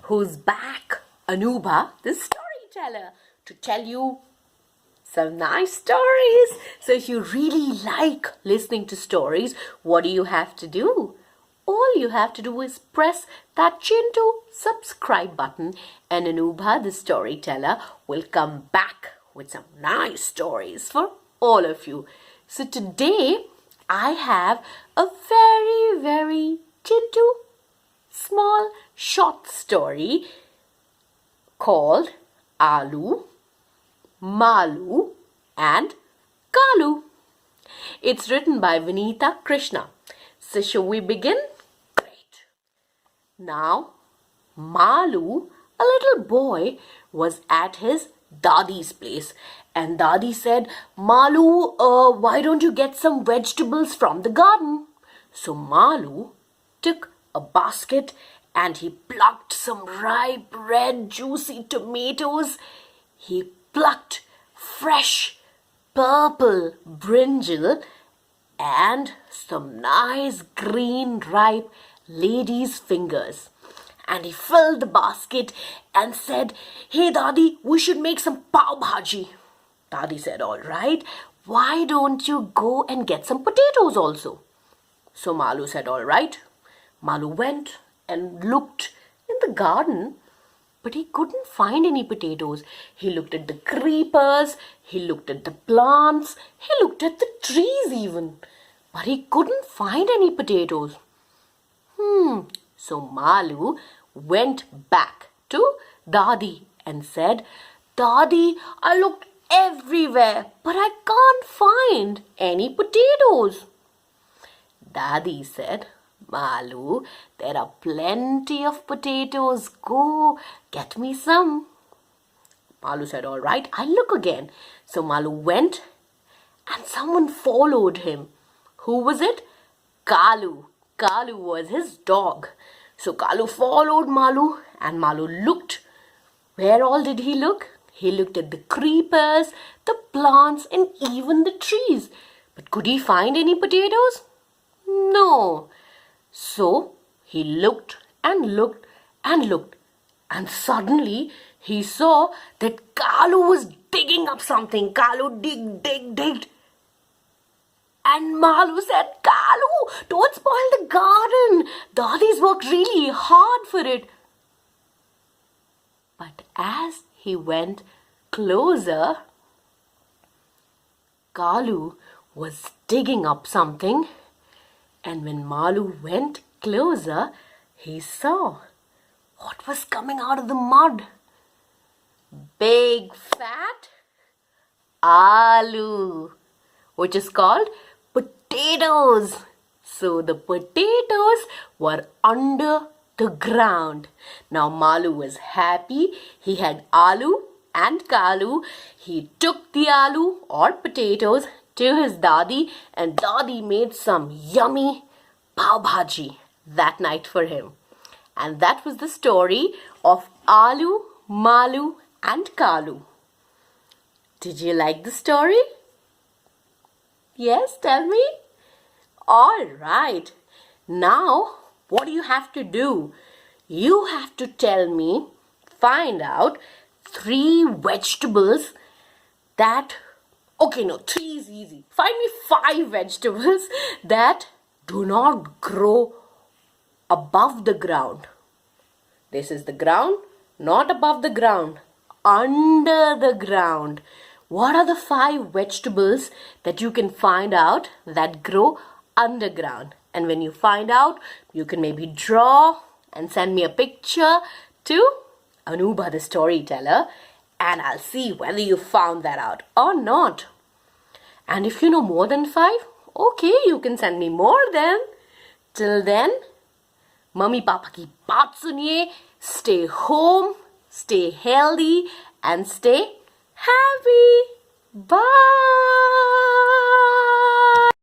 who's back, Anubha, the storyteller, to tell you some nice stories. So if you really like listening to stories, what do you have to do? All you have to do is press that chinto subscribe button and Anubha, the storyteller, will come back with some nice stories for all of you. So today I have a very chinto small short story called Aaloo, Maaloo and Kaaloo. It's written by Vinita Krishna. So shall we begin? Great. Now, Maaloo, a little boy, was at his Dadi's place. And Dadi said, Maaloo, why don't you get some vegetables from the garden? So Maaloo took a basket and he plucked some ripe, red, juicy tomatoes. He plucked fresh, purple brinjal and some nice green, ripe lady's fingers. And he filled the basket and said, Hey Dadi, we should make some pav bhaji. Dadi said, all right, why don't you go and get some potatoes also? So Maaloo said, all right. Maaloo went and looked in the garden, but he couldn't find any potatoes. He looked at the creepers, he looked at the plants, he looked at the trees even, but he couldn't find any potatoes. So Maaloo went back to Dadi and said, Dadi, I looked everywhere, but I can't find any potatoes. Dadi said, Maaloo, there are plenty of potatoes. Go, get me some. Maaloo said, all right, I'll look again. So Maaloo went and someone followed him. Who was it? Kaaloo. Kaaloo was his dog. So Kaaloo followed Maaloo and Maaloo looked. Where all did he look? He looked at the creepers, the plants and even the trees. But could he find any potatoes? No. So he looked and looked and looked, and suddenly he saw that Kaaloo was digging up something. Kaaloo digged. And Maaloo said, Kaaloo, don't spoil the garden. Dadi's worked really hard for it. But as he went closer, Kaaloo was digging up something. And when Maaloo went closer, he saw what was coming out of the mud. Big fat Aaloo, which is called potatoes. So the potatoes were under the ground. Now Maaloo was happy. He had Aaloo and Kaaloo. He took the Aaloo or potatoes to his Dadi, and Dadi made some yummy pav bhaji that night for him. And that was the story of Aaloo, Maaloo and Kaaloo. Did you like the story? Yes, tell me. All right. Now, what do you have to do? You have to tell me, find out 3 vegetables that, okay, no, 3 is easy. Find me 5 vegetables that do not grow above the ground. This is the ground, not above the ground, under the ground. What are the 5 vegetables that you can find out that grow underground? And when you find out, you can maybe draw and send me a picture to Anubha the storyteller, and I'll see whether you found that out or not. And if you know more than 5, okay, you can send me more then. Till then, Mummy Papa ki baat suniye, stay home, stay healthy and stay happy. Bye.